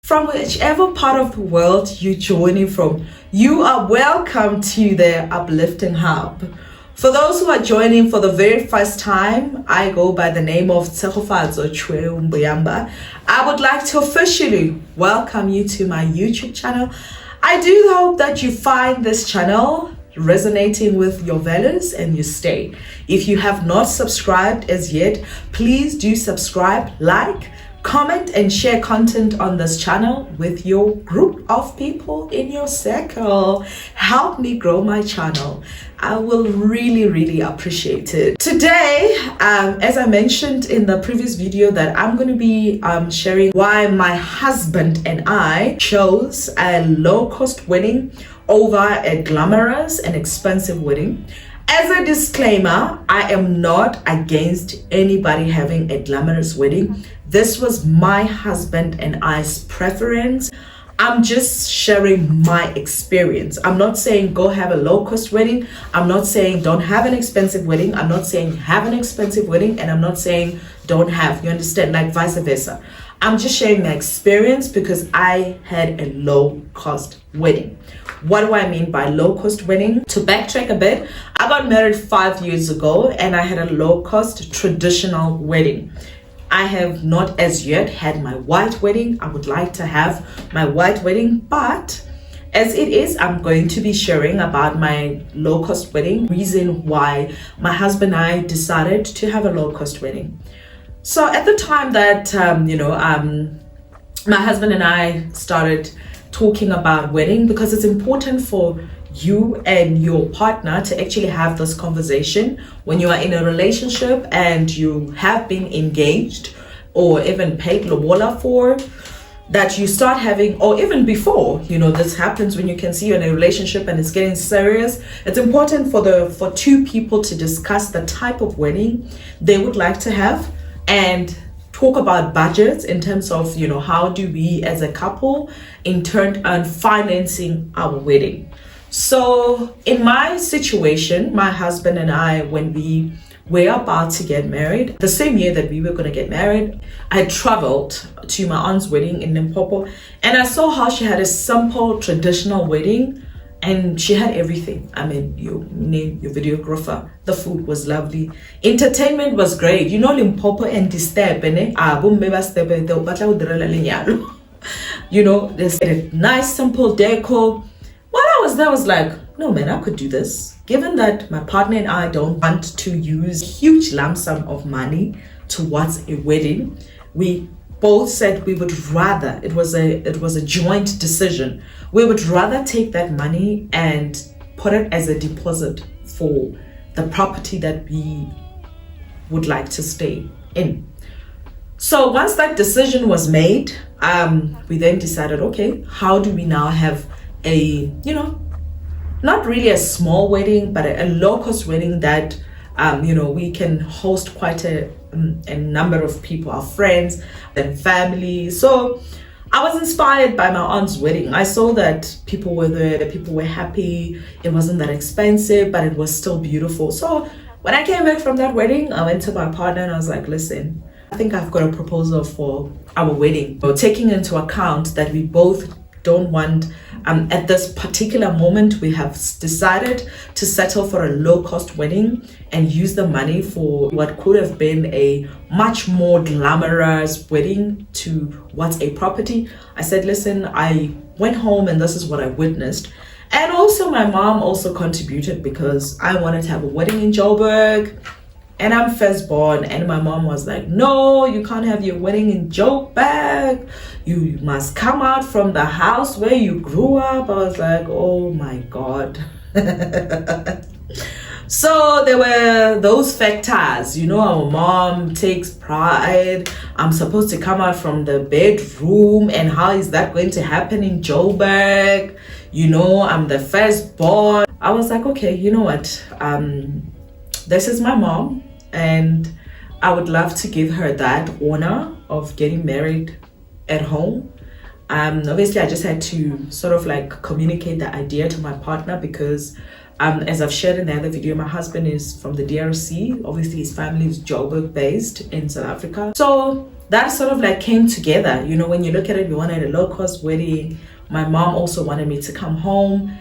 From whichever part of the world you're joining from, you are welcome to the Uplifting Hub. For those who are joining for the very first time, I go by the name of Tsegofatso Chwe Mbuyamba. I would like to officially welcome you to my YouTube channel. I do hope that you find this channel resonating with your values and you stay. If you have not subscribed as yet, please do subscribe, like, comment and share content on this channel with your group of people in your circle. Help me grow my channel. I will really appreciate it. Today, as I mentioned in the previous video, that I'm going to be sharing why my husband and I chose a low-cost wedding over a glamorous and expensive wedding. As a disclaimer, I am not against anybody having a glamorous wedding. This was my husband and I's preference. I'm just sharing my experience. I'm not saying go have a low-cost wedding. I'm not saying don't have an expensive wedding. I'm not saying have an expensive wedding. And I'm not saying don't have, you understand, like vice versa. I'm just sharing my experience because I had a low-cost wedding. What do I mean by low-cost wedding? To backtrack a bit, I got married 5 years ago and I had a low-cost traditional wedding. I have not as yet had my white wedding. I would like to have my white wedding, but as it is, I'm going to be sharing about my low-cost wedding, reason why my husband and I decided to have a low-cost wedding. So at the time that, my husband and I started talking about wedding, because it's important for you and your partner to actually have this conversation when you are in a relationship and you have been engaged or even paid lobola for, that you start having, or even before, this happens when you can see you're in a relationship and it's getting serious. It's important for two people to discuss the type of wedding they would like to have and talk about budgets in terms of, how do we as a couple in turn on financing our wedding. So in my situation, my husband and I, when we were about to get married, the same year that we were going to get married, I traveled to my aunt's wedding in Limpopo and I saw how she had a simple traditional wedding and she had everything. I mean, you name your videographer, the food was lovely, entertainment was great. Limpopo and Disturb, there's a nice simple decor. While I was there, I was like, no man, I could do this. Given that my partner and I don't want to use a huge lump sum of money towards a wedding, we both said we would rather, it was a joint decision, we would rather take that money and put it as a deposit for the property that we would like to stay in. So once that decision was made, we then decided, okay, how do we now have a, not really a small wedding, but a low-cost wedding that, we can host quite a number of people, our friends and family. So I was inspired by my aunt's wedding. I saw that people were there, that people were happy. It wasn't that expensive, but it was still beautiful. So when I came back from that wedding, I went to my partner and I was like, listen, I think I've got a proposal for our wedding. So taking into account that we both don't want, at this particular moment, we have decided to settle for a low-cost wedding and use the money for what could have been a much more glamorous wedding towards a property. I said, listen, I went home and this is what I witnessed. And also my mom also contributed because I wanted to have a wedding in Joburg. And I'm firstborn, and my mom was like, no, you can't have your wedding in Joburg. You must come out from the house where you grew up. I was like, oh my God. So there were those factors, our mom takes pride. I'm supposed to come out from the bedroom, and how is that going to happen in Joburg? I'm the firstborn. I was like, okay, you know what? This is my mom, and I would love to give her that honor of getting married at home. Obviously, I just had to sort of like communicate the idea to my partner because as I've shared in the other video, my husband is from the DRC. Obviously, his family is Joburg based in South Africa. So that sort of like came together. You know, when you look at it, we wanted a low-cost wedding. My mom also wanted me to come home.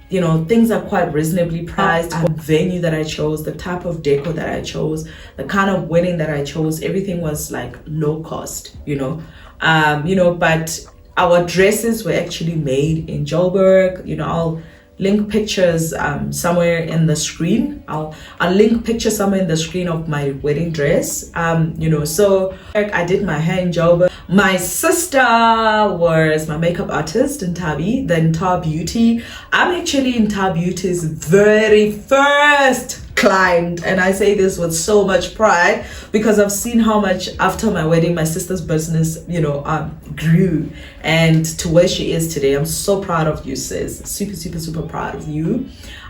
You know, things are quite reasonably priced. The venue that I chose, the type of decor that I chose, the kind of wedding that I chose, everything was like low cost, you know. But our dresses were actually made in Joburg. You know, I'll link pictures somewhere in the screen. I'll link pictures somewhere in the screen of my wedding dress. So I did my hair in Joburg. My sister was my makeup artist in Tabi, the Ntar Beauty. I'm actually in Ntar Beauty's very first client, and I say this with so much pride because I've seen how much after my wedding my sister's business grew and to where she is today. I'm so proud of you, sis. Super proud of you.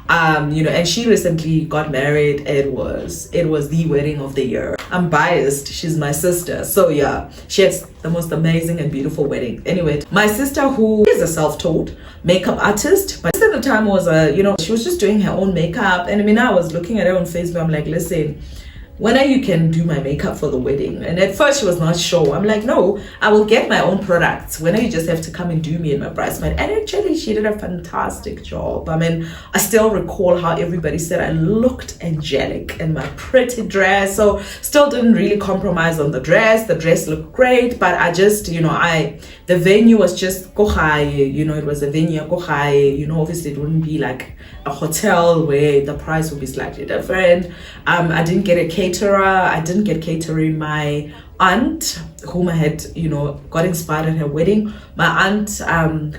And she recently got married. It was the wedding of the year. I'm biased, she's my sister, so yeah, she had the most amazing and beautiful wedding. Anyway, my sister, who is a self-taught makeup artist, but at the time was she was just doing her own makeup, and I mean, I was looking at her on Facebook. I'm like, listen, when you can do my makeup for the wedding? And at first she was not sure. I'm like, no, I will get my own products. When you just have to come and do me and my bridesmaid. And actually she did a fantastic job. I mean, I still recall how everybody said I looked angelic in my pretty dress. So still didn't really compromise on the dress. The dress looked great, but I just, the venue was just Kohai, it was a venue Kohai, obviously it wouldn't be like a hotel where the price would be slightly different. I didn't get a caterer. I didn't get catering. My aunt, whom I had, got inspired at her wedding, my aunt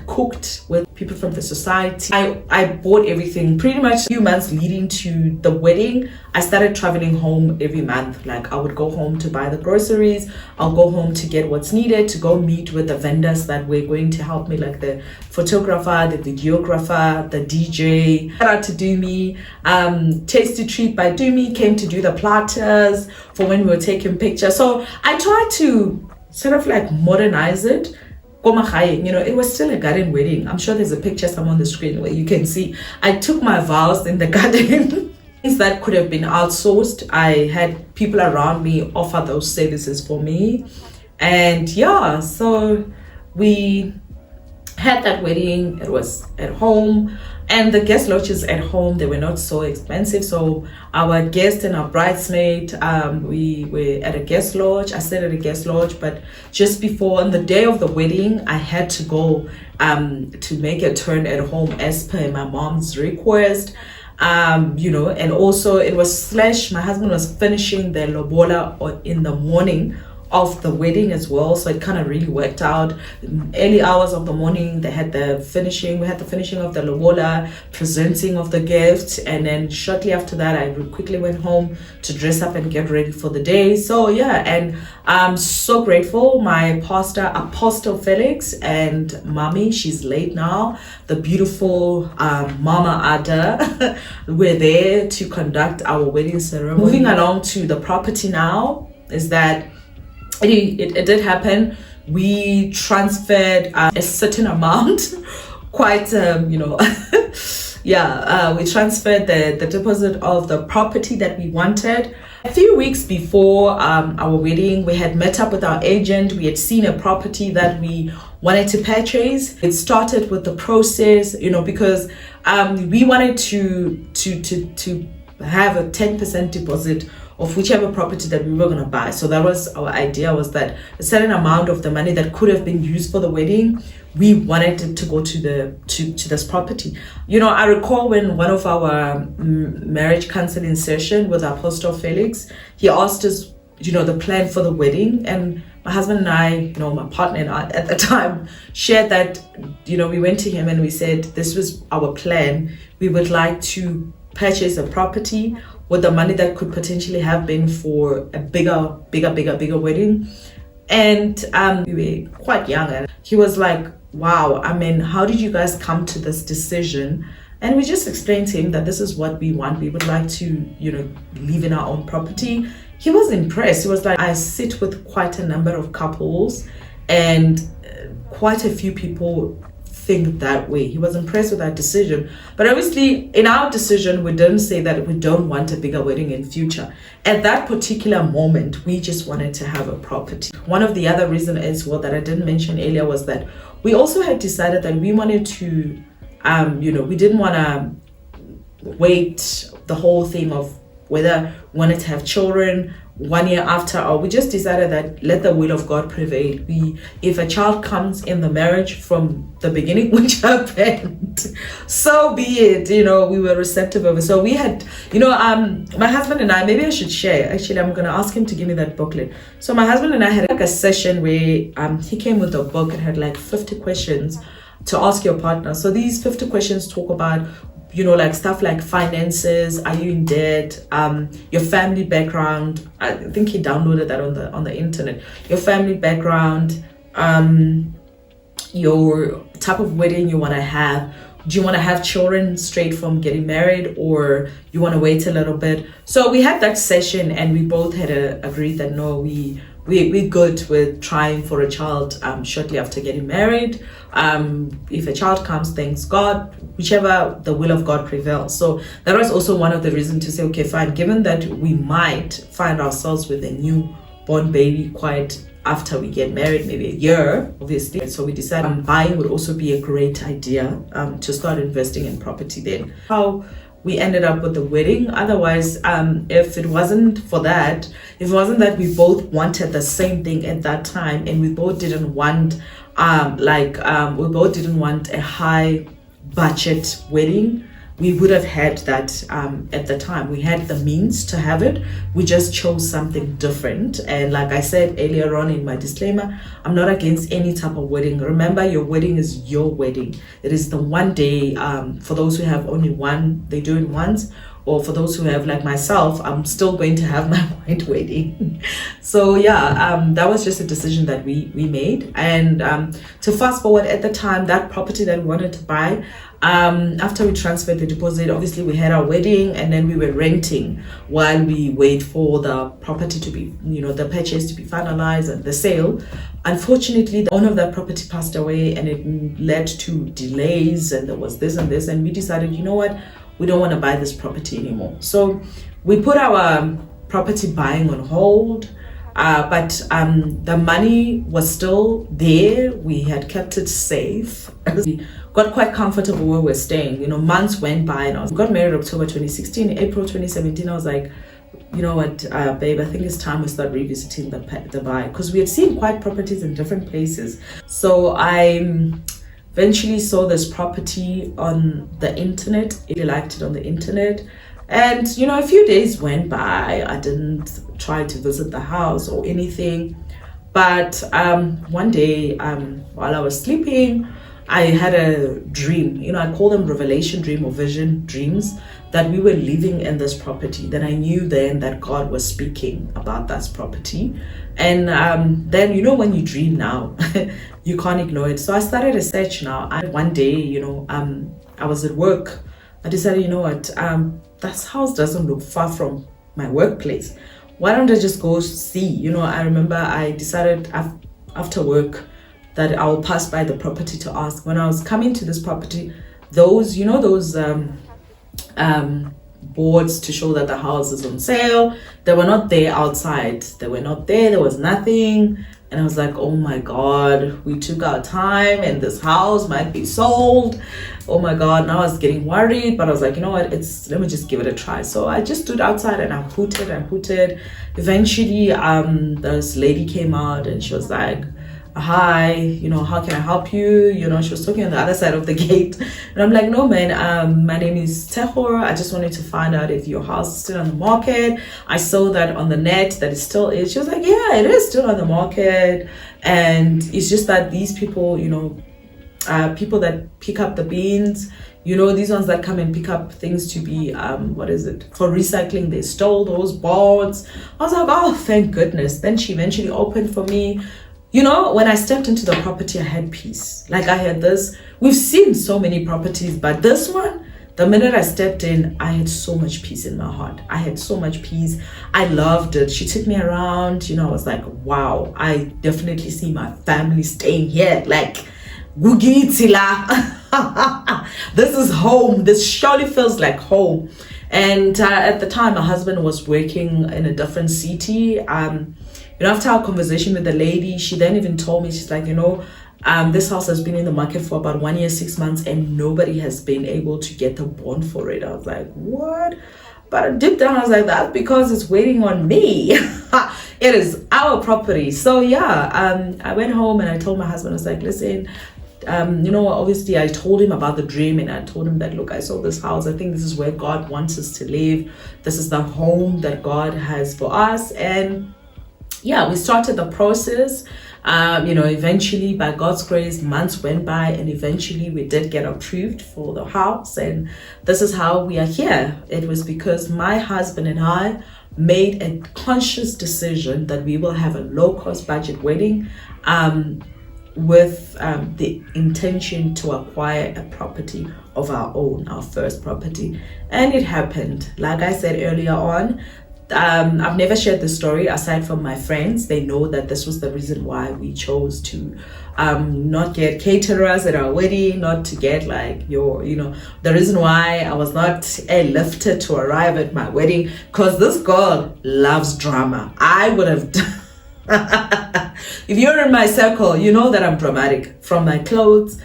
cooked with people from the society. I bought everything pretty much a few months leading to the wedding. I started traveling home every month. Like I would go home to buy the groceries. I'll go home to get what's needed, to go meet with the vendors that were going to help me, like the photographer, the videographer, the DJ. Shout out to Dumi. Tasty Treat by Dumi came to do the platters for when we were taking pictures. So I tried to sort of like modernize it. It was still a garden wedding. I'm sure there's a picture somewhere on the screen where you can see I took my vows in the garden. Things that could have been outsourced, I had people around me offer those services for me. And yeah, so we had that wedding. It was at home, and the guest lodges at home, they were not so expensive. So our guest and our bridesmaid, we were at a guest lodge. I stayed at a guest lodge, but just before, on the day of the wedding, I had to go to make a turn at home as per my mom's request. And also it was my husband was finishing the lobola in the morning of the wedding as well, so it kind of really worked out. Early hours of the morning, we had the finishing of the lobola, presenting of the gifts, and then shortly after that I quickly went home to dress up and get ready for the day. So yeah, and I'm so grateful. My pastor, Apostle Felix, and mommy, she's late now, the beautiful Mama Ada, were there to conduct our wedding ceremony. Moving along to the property now, is that it did happen. We transferred a certain amount, quite we transferred the deposit of the property that we wanted. A few weeks before our wedding, we had met up with our agent. We had seen a property that we wanted to purchase. It started with the process, because we wanted to have a 10% deposit of whichever property that we were going to buy. So that was our idea, was that a certain amount of the money that could have been used for the wedding, we wanted it to go to this property. I recall when one of our marriage counseling session with Apostle Felix, he asked us, the plan for the wedding, and my husband and I, my partner and I at the time, shared that, we went to him and we said, this was our plan. We would like to purchase a property with the money that could potentially have been for a bigger wedding. And we were quite young, and he was like, wow, how did you guys come to this decision? And we just explained to him that this is what we want. We would like to, live in our own property. He was impressed. He was like, I sit with quite a number of couples, and quite a few people think that way. He was impressed with our decision. But obviously, in our decision, we didn't say that we don't want a bigger wedding in future. At that particular moment, we just wanted to have a property. One of the other reasons as well that I didn't mention earlier was that we also had decided that we wanted to, we didn't want to wait the whole thing of whether we wanted to have children 1 year after, or we just decided that let the will of God prevail. If a child comes in the marriage from the beginning, which happened, so be it. We were receptive of it. So we had, my husband and I, maybe I should share. Actually, I'm gonna ask him to give me that booklet. So my husband and I had like a session where he came with a book. It had like 50 questions to ask your partner. So these 50 questions talk about, like stuff like finances, are you in debt, your family background. I think he downloaded that on the internet. Your family background, your type of wedding you want to have. Do you want to have children straight from getting married, or you want to wait a little bit? So we had that session, and we both had agreed that no, we're good with trying for a child shortly after getting married. If a child comes, thanks God, whichever the will of God prevails. So that was also one of the reasons to say, okay, fine, given that we might find ourselves with a newborn baby quite after we get married, maybe a year, obviously. So we decided buying would also be a great idea to start investing in property then. How we ended up with the wedding. Otherwise, if it wasn't that we both wanted the same thing at that time, and we both didn't want a high budget wedding, we would have had that at the time. We had the means to have it. We just chose something different. And like I said earlier on in my disclaimer, I'm not against any type of wedding. Remember, your wedding is your wedding. It is the one day. For those who have only one, they do it once. Or for those who have, like myself, I'm still going to have my white wedding. So yeah, that was just a decision that we made. And to fast forward, at the time, that property that we wanted to buy, after we transferred the deposit, obviously we had our wedding, and then we were renting while we wait for the property to be, the purchase to be finalized and the sale. Unfortunately, the owner of that property passed away, and it led to delays, and there was this and this, and we decided, you know what, we don't want to buy this property anymore. So we put our property buying on hold, but the money was still there. We had kept it safe. We got quite comfortable where we're staying. Months went by, and we got married October 2016. April 2017, I was like, you know what, babe, I think it's time we start revisiting the buy, because we had seen quite properties in different places. So I eventually saw this property on the internet. I liked it on the internet, and a few days went by. I didn't try to visit the house or anything, but one day while I was sleeping, I had a dream. I call them revelation dream or vision dreams, that we were living in this property. Then I knew then that God was speaking about that property. And then, when you dream now, you can't ignore it. So I started a search now. One day, I was at work. I decided, you know what, that house doesn't look far from my workplace. Why don't I just go see? I remember I decided after work that I'll pass by the property to ask. When I was coming to this property, those boards to show that the house is on sale, they were not there outside. They were not there. There was nothing. And I was like, oh my God, we took our time and this house might be sold. Oh my God. Now I was getting worried, but I was like, you know what, let me just give it a try. So I just stood outside and I hooted. Eventually, this lady came out and she was like, hi, how can I help you? She was talking on the other side of the gate. And I'm like, no, man, my name is Tehor. I just wanted to find out if your house is still on the market. I saw that on the net that it still is. She was like, yeah, it is still on the market. And it's just that these people, people that pick up the beans, these ones that come and pick up things to be, for recycling, they stole those boards. I was like, oh, thank goodness. Then she eventually opened for me. When I stepped into the property, I had peace. Like I had this, we've seen so many properties, but this one, the minute I stepped in, I had so much peace in my heart. I had so much peace. I loved it. She took me around, I was like, wow, I definitely see my family staying here. Like, Gugiti la. This is home. This surely feels like home. And at the time, my husband was working in a different city. After our conversation with the lady, she then even told me, she's like, this house has been in the market for about 1 year, 6 months, and nobody has been able to get the bond for it. I was like, what? But deep down, I was like, that's because it's waiting on me. It is our property. So yeah, I went home and I told my husband, I was like, listen, obviously I told him about the dream, and I told him that, look, I saw this house. I think this is where God wants us to live. This is the home that God has for us. And yeah, we started the process. Eventually, by God's grace, months went by, and eventually we did get approved for the house. And this is how we are here. It was because my husband and I made a conscious decision that we will have a low-cost budget wedding, with the intention to acquire a property of our own, our first property. And it happened. Like I said earlier on, I've never shared this story aside from my friends. They know that this was the reason why we chose to not get caterers at our wedding, not to get the reason why I was not airlifted to arrive at my wedding, because this girl loves drama. I would have if you're in my circle, you know that I'm dramatic. From my clothes,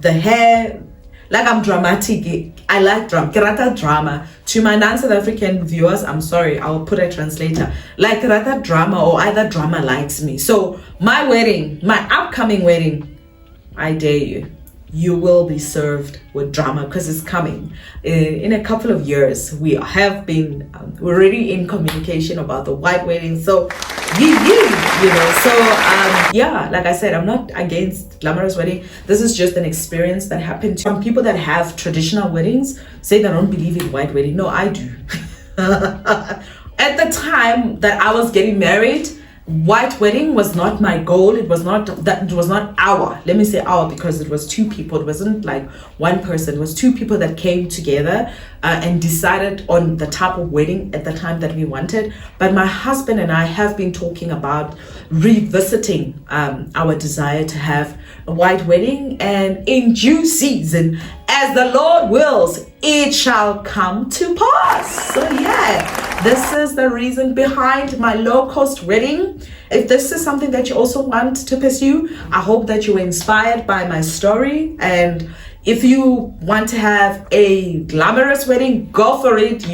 the hair, like I'm dramatic. I like drama. To my non-South African viewers, I'm sorry, I'll put a translator. Like rather drama, or either drama likes me. So my wedding, my upcoming wedding, I dare you, you will be served with drama, because it's coming in a couple of years. We have been we're already in communication about the white wedding. So like I said, I'm not against glamorous wedding. This is just an experience that happened to some people that have traditional weddings, say they don't believe in white wedding. No, I do. At the time that I was getting married, white wedding was not my goal. It was not our, let me say our, because it was two people. It wasn't like one person. It was two people that came together and decided on the type of wedding at the time that we wanted. But my husband and I have been talking about revisiting our desire to have a white wedding, and in due season, as the Lord wills, it shall come to pass. So yeah, this is the reason behind my low-cost wedding. If this is something that you also want to pursue, I hope that you were inspired by my story. And if you want to have a glamorous wedding, go for it.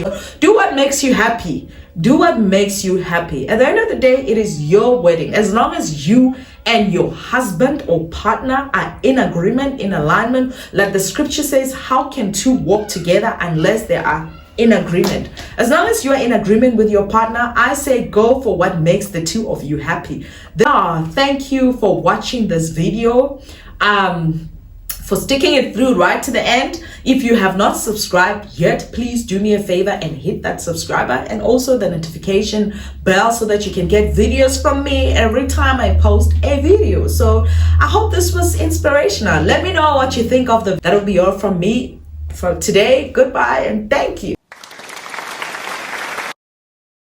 Do what makes you happy. Do what makes you happy. At the end of the day, it is your wedding. As long as you and your husband or partner are in agreement, in alignment, like the scripture says, how can two walk together unless they are in agreement? As long as you are in agreement with your partner, I say go for what makes the two of you happy. Thank you for watching this video. For sticking it through right to the end. If you have not subscribed yet, please do me a favor and hit that subscriber and also the notification bell so that you can get videos from me every time I post a video. So I hope this was inspirational. Let me know what you think of that'll be all from me for today. Goodbye and thank you.